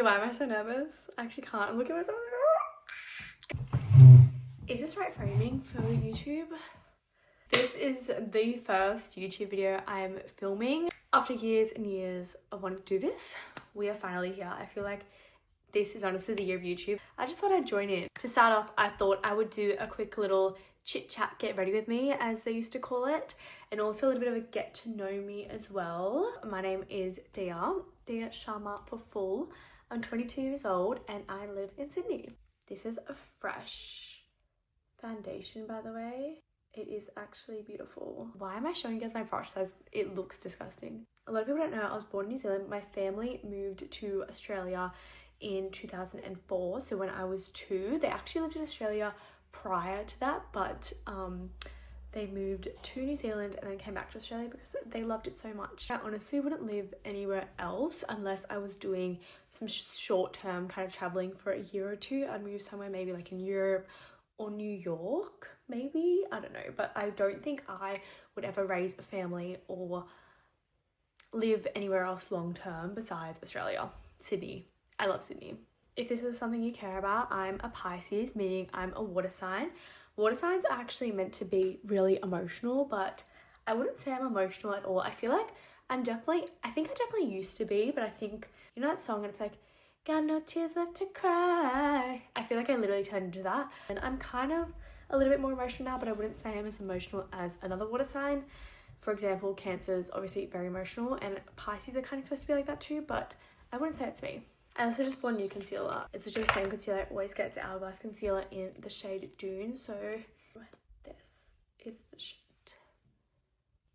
Why am I so nervous? I actually can't. I'm looking at myself. Is this right framing for YouTube? This is the first YouTube video I'm filming. After years and years of wanting to do this, we are finally here. I feel like this is honestly the year of YouTube. I just thought I'd join in. To start off, I thought I would do a quick little chit chat, get ready with me, as they used to call it, and also a little bit of a get to know me as well. My name is Dia Sharma for full. I'm 22 years old and I live in Sydney. This is a fresh foundation, by the way. It is actually beautiful. Why am I showing you guys my brush size? It looks disgusting. A lot of people don't know I was born in New Zealand. My family moved to Australia in 2004. So when I was 2, they actually lived in Australia prior to that, but they moved to New Zealand and then came back to Australia because they loved it so much. I honestly wouldn't live anywhere else unless I was doing some short-term kind of traveling for a year or two. I'd move somewhere maybe like in Europe or New York, maybe, I don't know, but I don't think I would ever raise a family or live anywhere else long-term besides Australia. Sydney. I love Sydney. If this is something you care about, I'm a Pisces, meaning I'm a water sign. Water signs are actually meant to be really emotional, but I wouldn't say I'm emotional at all. I feel like I definitely used to be, but I think, you know that song and it's like, got no tears left to cry. I feel like I literally turned into that. And I'm kind of a little bit more emotional now, but I wouldn't say I'm as emotional as another water sign. For example, Cancer is obviously very emotional and Pisces are kind of supposed to be like that too, but I wouldn't say it's me. I also just bought a new concealer. It's literally the same concealer I always get. It's Hourglass concealer in the shade Dune. So this is the shade.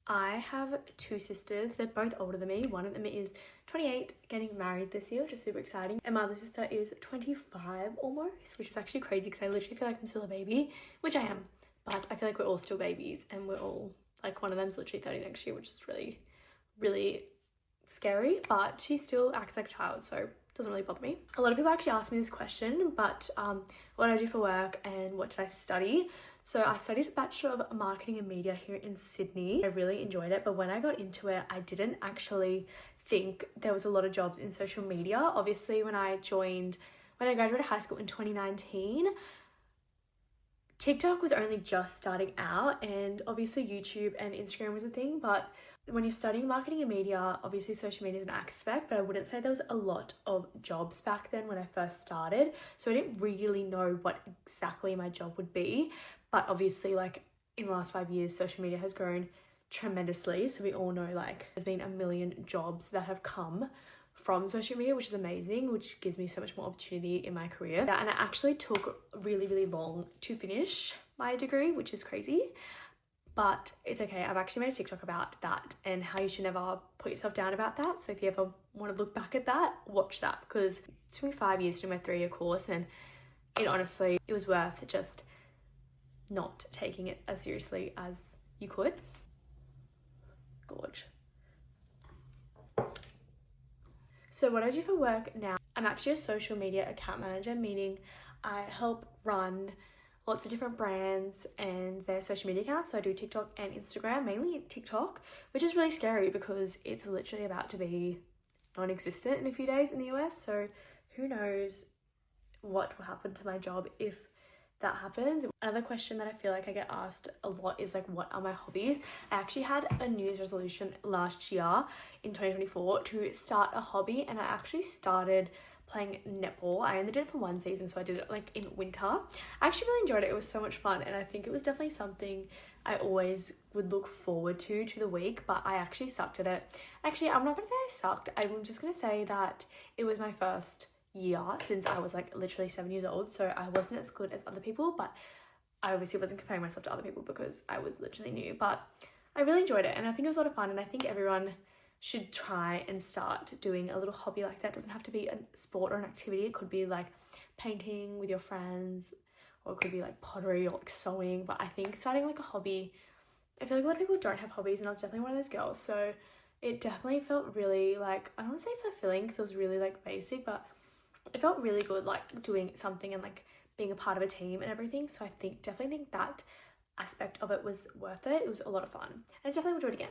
I have 2 sisters. They're both older than me. One of them is 28, getting married this year, which is super exciting. And my other sister is 25 almost, which is actually crazy because I literally feel like I'm still a baby, which I am. But I feel like we're all still babies and we're all, like, one of them's literally 30 next year, which is really, really scary. But she still acts like a child, so doesn't really bother me. A lot of people actually ask me this question, but what do I do for work and what did I study? So I studied a Bachelor of Marketing and Media here in Sydney. I really enjoyed it, but when I got into it, I didn't actually think there was a lot of jobs in social media. Obviously, when I graduated high school in 2019, TikTok was only just starting out, and obviously YouTube and Instagram was a thing, but when you're studying marketing and media, obviously social media is an aspect, but I wouldn't say there was a lot of jobs back then when I first started. So I didn't really know what exactly my job would be. But obviously, like, in the last 5 years, social media has grown tremendously. So we all know, like, there's been a million jobs that have come from social media, which is amazing, which gives me so much more opportunity in my career. And I actually took really, really long to finish my degree, which is crazy. But it's okay. I've actually made a TikTok about that and how you should never put yourself down about that. So if you ever want to look back at that, watch that, because it took me 5 years to do my 3-year course, and it was worth just not taking it as seriously as you could. Gorge. So what I do for work now, I'm actually a social media account manager, meaning I help run lots of different brands and their social media accounts. So I do TikTok and Instagram, mainly TikTok, which is really scary because it's literally about to be non-existent in a few days in the US. So who knows what will happen to my job if that happens. Another question that I feel like I get asked a lot is like, what are my hobbies? I actually had a New Year's resolution last year in 2024 to start a hobby, and I actually started playing netball. I only did it for 1 season, so I did it like in winter. I actually really enjoyed it. It was so much fun, and I think it was definitely something I always would look forward to the week, but I actually sucked at it. Actually, I'm not gonna say I sucked. I'm just gonna say that it was my first year since I was like literally 7 years old, so I wasn't as good as other people, but I obviously wasn't comparing myself to other people because I was literally new. But I really enjoyed it, and I think it was a lot of fun, and I think everyone should try and start doing a little hobby like that. It doesn't have to be a sport or an activity. It could be like painting with your friends, or it could be like pottery or like sewing. But I think starting like a hobby, I feel like a lot of people don't have hobbies, and I was definitely one of those girls, so it definitely felt really, like, I don't want to say fulfilling because it was really like basic, but it felt really good, like doing something and like being a part of a team and everything. So I definitely think that aspect of it was worth it. It was a lot of fun, and I definitely would do it again.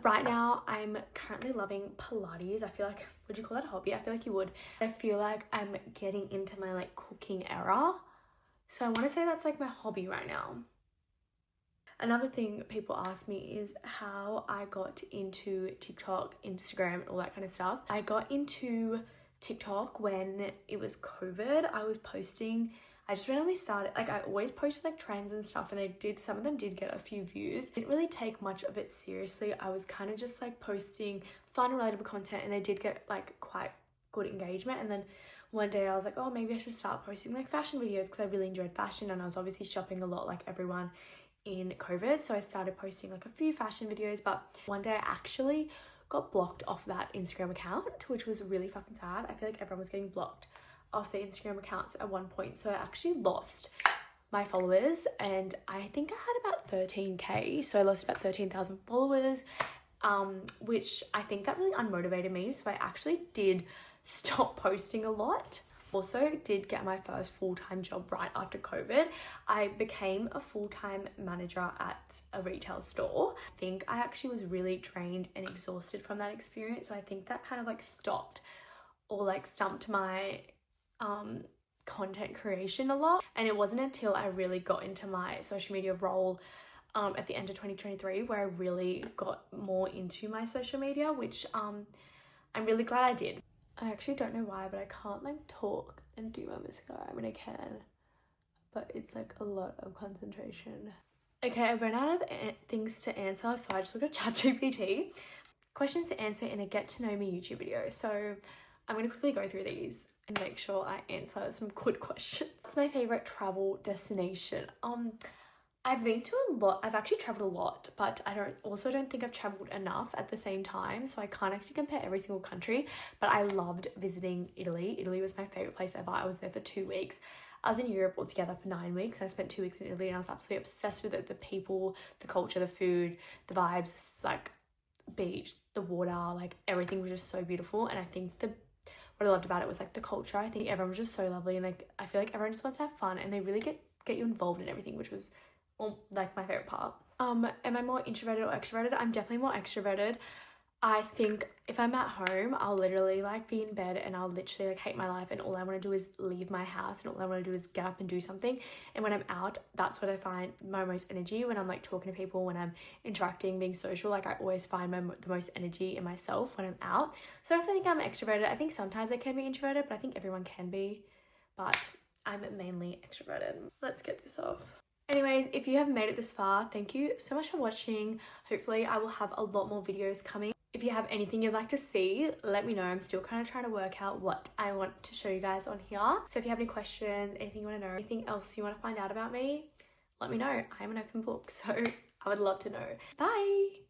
Right now, I'm currently loving Pilates. I feel like, would you call that a hobby? I feel like you would. I feel like I'm getting into my like cooking era. So I want to say that's like my hobby right now. Another thing people ask me is how I got into TikTok, Instagram, and all that kind of stuff. I got into TikTok when it was COVID. I was posting, I just randomly started, like I always posted like trends and stuff, and some of them did get a few views. I didn't really take much of it seriously. I was kind of just like posting fun, relatable content, and they did get like quite good engagement. And then one day I was like, oh, maybe I should start posting like fashion videos because I really enjoyed fashion, and I was obviously shopping a lot like everyone in COVID. So I started posting like a few fashion videos, but one day I actually got blocked off that Instagram account, which was really fucking sad. I feel like everyone was getting blocked off their Instagram accounts at one point. So I actually lost my followers, and I think I had about 13k. So I lost about 13,000 followers, which I think that really unmotivated me. So I actually did stop posting a lot. Also did get my first full-time job right after COVID. I became a full-time manager at a retail store. I think I actually was really drained and exhausted from that experience. So I think that kind of like stopped or like stumped my content creation a lot. And it wasn't until I really got into my social media role at the end of 2023 where I really got more into my social media, which I'm really glad I did. I actually don't know why, but I can't like talk and do my mascara. I mean, I can, but it's like a lot of concentration. Okay, I ran out of things to answer, so I just looked at ChatGPT. Questions to answer in a get to know me YouTube video. So I'm going to quickly go through these and make sure I answer some good questions. What's my favorite travel destination? I've been to a lot. I've actually traveled a lot, but I don't think I've traveled enough at the same time. So I can't actually compare every single country, but I loved visiting Italy. Italy was my favorite place ever. I was there for 2 weeks. I was in Europe altogether for 9 weeks. I spent 2 weeks in Italy, and I was absolutely obsessed with it. The people, the culture, the food, the vibes, like beach, the water, like everything was just so beautiful. And I think what I loved about it was like the culture. I think everyone was just so lovely, and like I feel like everyone just wants to have fun, and they really get you involved in everything, which was like my favorite part. Am I more introverted or extroverted? I'm definitely more extroverted. I think if I'm at home, I'll literally like be in bed and I'll literally like hate my life, and all I want to do is leave my house, and all I want to do is get up and do something. And when I'm out, that's when I find my most energy. When I'm like talking to people, when I'm interacting, being social, like I always find the most energy in myself when I'm out. So I don't think I'm extroverted. I think sometimes I can be introverted, but I think everyone can be, but I'm mainly extroverted. Let's get this off. Anyways, if you have made it this far, thank you so much for watching. Hopefully I will have a lot more videos coming. If you have anything you'd like to see, let me know. I'm still kind of trying to work out what I want to show you guys on here. So if you have any questions, anything you want to know, anything else you want to find out about me, let me know. I am an open book, so I would love to know. Bye!